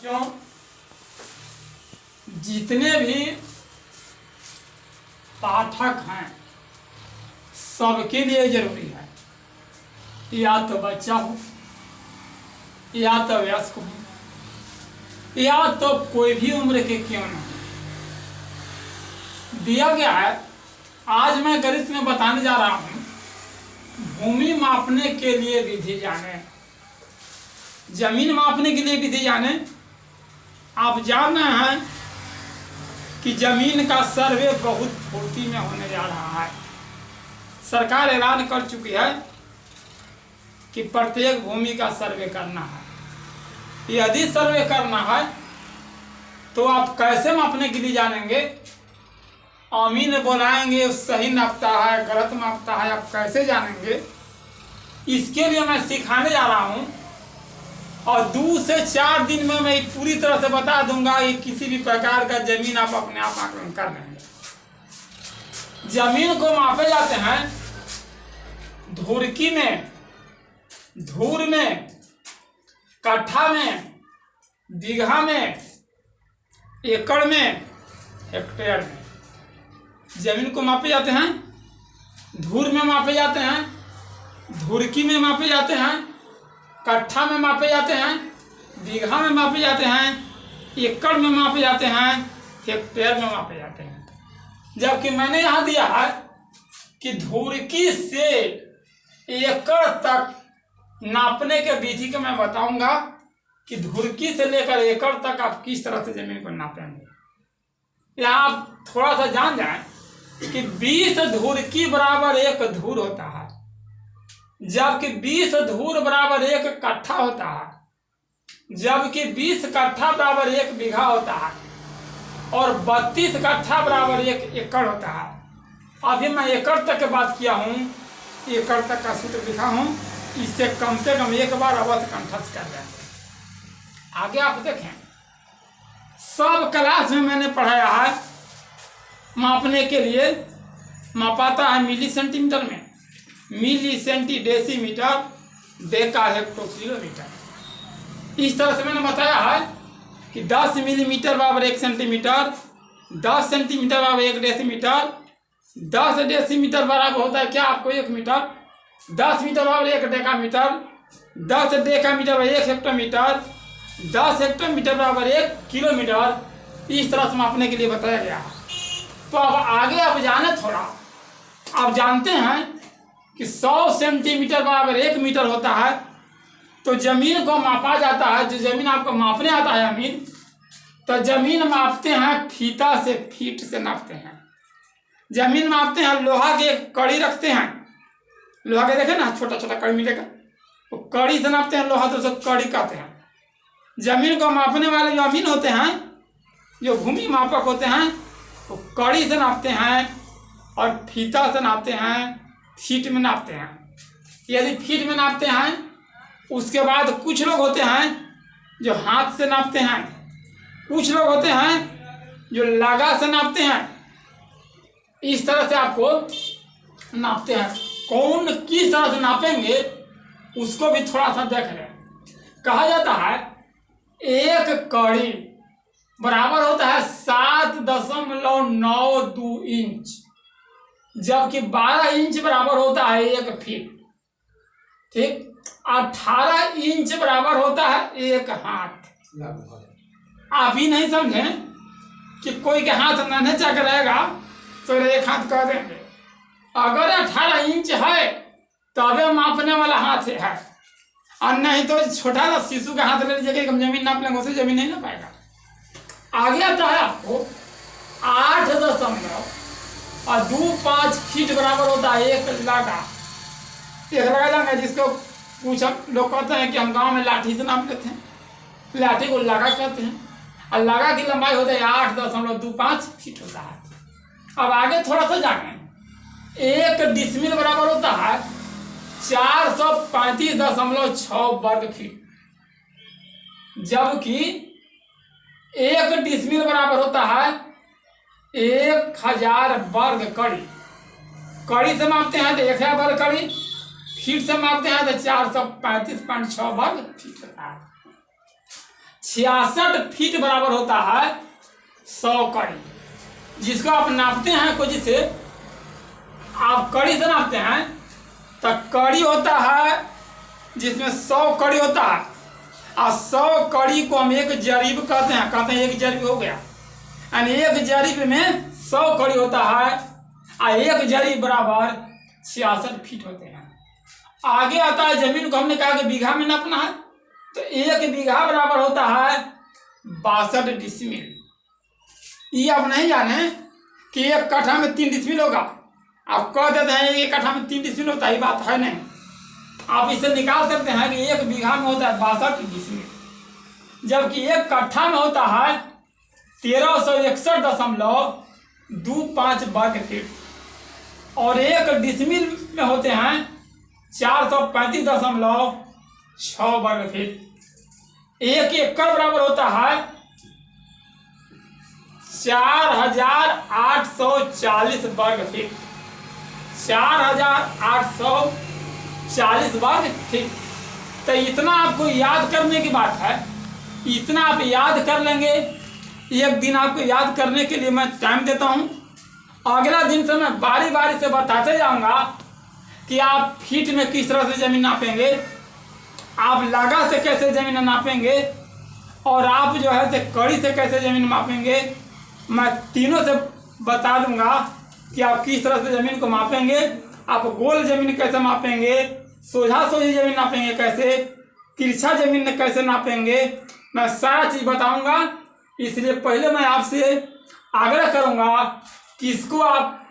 क्यों? जितने भी पाठक हैं सबके लिए जरूरी है, या तो बच्चा हो, या तो वयस्क हो, या तो कोई भी उम्र के क्यों न हो। दिया गया है, आज मैं गणित में बताने जा रहा हूं, भूमि मापने के लिए विधि जाने, जमीन मापने के लिए विधि जाने। आप जान रहे हैं कि जमीन का सर्वे बहुत फुर्ती में होने जा रहा है। सरकार ऐलान कर चुकी है कि प्रत्येक भूमि का सर्वे करना है। यदि सर्वे करना है तो आप कैसे मापने के लिए जानेंगे? अमीन बुलाएंगे, सही नापता है गलत नापता है, आप कैसे जानेंगे? इसके लिए मैं सिखाने जा रहा हूं और 2 से 4 दिन में मैं पूरी तरह से बता दूंगा कि किसी भी प्रकार का जमीन आप अपने आप आकलन कर लेंगे। जमीन को मापे जाते हैं धुरकी में, धूर में, कट्ठा में, बीघा में, एकड़ में, हेक्टेयर में। जमीन को मापे जाते हैं, धूर में मापे जाते हैं, धुरकी में मापे जाते हैं, कट्ठा में मापे जाते हैं, बीघा में मापे जाते हैं, एकड़ में मापे जाते हैं, हेक्टेयर में मापे जाते हैं। जबकि मैंने यहाँ दिया है कि धुरकी से एकड़ तक नापने के विधि को मैं बताऊंगा कि धुरकी से लेकर एकड़ तक आप किस तरह से जमीन को नापेंगे। यहाँ आप थोड़ा सा जान जाएं कि 20 धुरकी बराबर 1 धूर होता है, जबकि 20 धूर बराबर 1 कट्ठा होता है, जबकि 20 कट्ठा बराबर 1 बीघा होता है, और 32 कट्ठा बराबर 1 एकड़ होता है। अभी मैं एकड़ तक की बात किया हूँ, एकड़ तक का सूत्र लिखा हूँ, इससे कम एक बार अवश्य कंठस्थ कर दें। आगे आप देखें, सब क्लास में मैंने पढ़ाया है मापने के लिए मापाता है मिली सेंटीमीटर में, milli centi decimetre deca hecto kilometre. इस तरह से मैंने बताया है कि 10 मिलीमीटर बराबर 1 सेंटीमीटर, 10 सेंटीमीटर बराबर 1 डेसीमीटर, 10 डेसीमीटर बराबर होता है क्या आपको 1 मीटर, 10 मीटर बराबर 1 डेकामीटर, 10 डेकामीटर बराबर 1 हेक्टोमीटर, 10 हेक्टोमीटर बराबर 1 किलोमीटर। इस तरह से मापने के लिए बताया गया है। तो अब आगे आप जाने थोड़ा, आप जानते हैं कि 100 सेंटीमीटर बराबर 1 मीटर होता है। तो जमीन को मापा जाता है, जो जमीन आपको मापने आता है अमीन, तो जमीन मापते हैं फीता से, फीट से नापते हैं। जमीन मापते हैं, लोहा के कड़ी रखते हैं, लोहा के देखे ना छोटा छोटा कड़ी मिलेगा, वो कड़ी से नापते हैं, लोहा तो उसको कड़ी कहते हैं। जमीन को मापने वाले जो अमीन होते हैं, जो भूमि मापक होते हैं, वो कड़ी से नापते हैं और फीता से नापते हैं, फीट में नापते हैं। यदि फीट में नापते हैं, उसके बाद कुछ लोग होते हैं जो हाथ से नापते हैं, कुछ लोग होते हैं जो लगा से नापते हैं। इस तरह से आपको नापते हैं। कौन किस तरह से नापेंगे उसको भी थोड़ा सा देख लें। कहा जाता है 1 कड़ी बराबर होता है 7.92 इंच, जबकि 12 इंच बराबर होता है 1 फीट। ठीक, 18 इंच बराबर होता है 1 हाथ। आप ही नहीं समझे कि कोई के हाथ नन्हे चक रहेगा तो 1 हाथ कह देंगे। अगर 18 इंच है तबे मापने वाला हाथ है, और नहीं तो छोटा सा शिशु का हाथ ले लीजिएगा, हम जमीन नाप लेंगे, उसे जमीन नहीं ना पाएगा। आगे आता है आपको 8.25 फीट बराबर होता है 1 लगा। 1 लगा जाएगा, जिसको कुछ लोग कहते हैं कि हम गांव में लाठी से नाप लेते हैं, लाठी को लगा कहते हैं, और लगा की लंबाई होता है 8.25 फीट होता है। अब आगे थोड़ा सा जाएंगे, 1 डिसमिल बराबर होता है 435.6 वर्ग फीट, जबकि 1 डिसमिल बराबर होता है 1000 वर्ग कड़ी। कड़ी से मापते हैं तो 1000 वर्ग कड़ी, फीट से मापते हैं तो 435.6 वर्ग फीट होता है। 66 फीट बराबर होता है 100 कड़ी, जिसको आप नापते हैं कोई जिसे आप कड़ी से नापते हैं तो कड़ी होता है जिसमें 100 कड़ी होता है, और 100 कड़ी को हम एक जरीब कहते हैं एक जरीब हो गया, यानी एक जरीब में 100 कड़ी होता है, और एक जरीब बराबर 66 फीट होते हैं। आगे आता है जमीन को हमने कहा कि बीघा में नापना है, तो 1 बीघा बराबर होता है 62 डिसमिल। ये आप नहीं जाने कि 1 कट्ठा में 3 डिसमिल होगा, आप कह देते हैं 1 कट्ठा में 3 डिसमिल होता है, ये बात है नहीं। आप इसे निकाल सकते हैं कि 1 बीघा में होता है 62 डिसमिल, जबकि 1 कट्ठा में होता है 1361.25 वर्ग फीट, और 1 डिसमिल में होते हैं 435.6 वर्ग फीट। 1 एकड़ बराबर होता है 4840 वर्ग फीट, 4840 वर्ग फीट। तो इतना आपको याद करने की बात है, इतना आप याद कर लेंगे। एक दिन आपको याद करने के लिए मैं टाइम देता हूँ, अगला दिन से मैं बारी बारी से बताते जाऊँगा कि आप फीट में किस तरह से ज़मीन नापेंगे, आप लागत से कैसे ज़मीन नापेंगे, और आप जो है से कड़ी से कैसे ज़मीन मापेंगे। मैं तीनों से बता दूंगा कि आप किस तरह से ज़मीन को मापेंगे, आप गोल ज़मीन कैसे मापेंगे, सोझा सोझी ज़मीन नापेंगे कैसे, तिरछा ज़मीन कैसे नापेंगे, मैं सारा चीज़ बताऊंगा। इसलिए पहले मैं आपसे आग्रह करूंगा कि इसको आप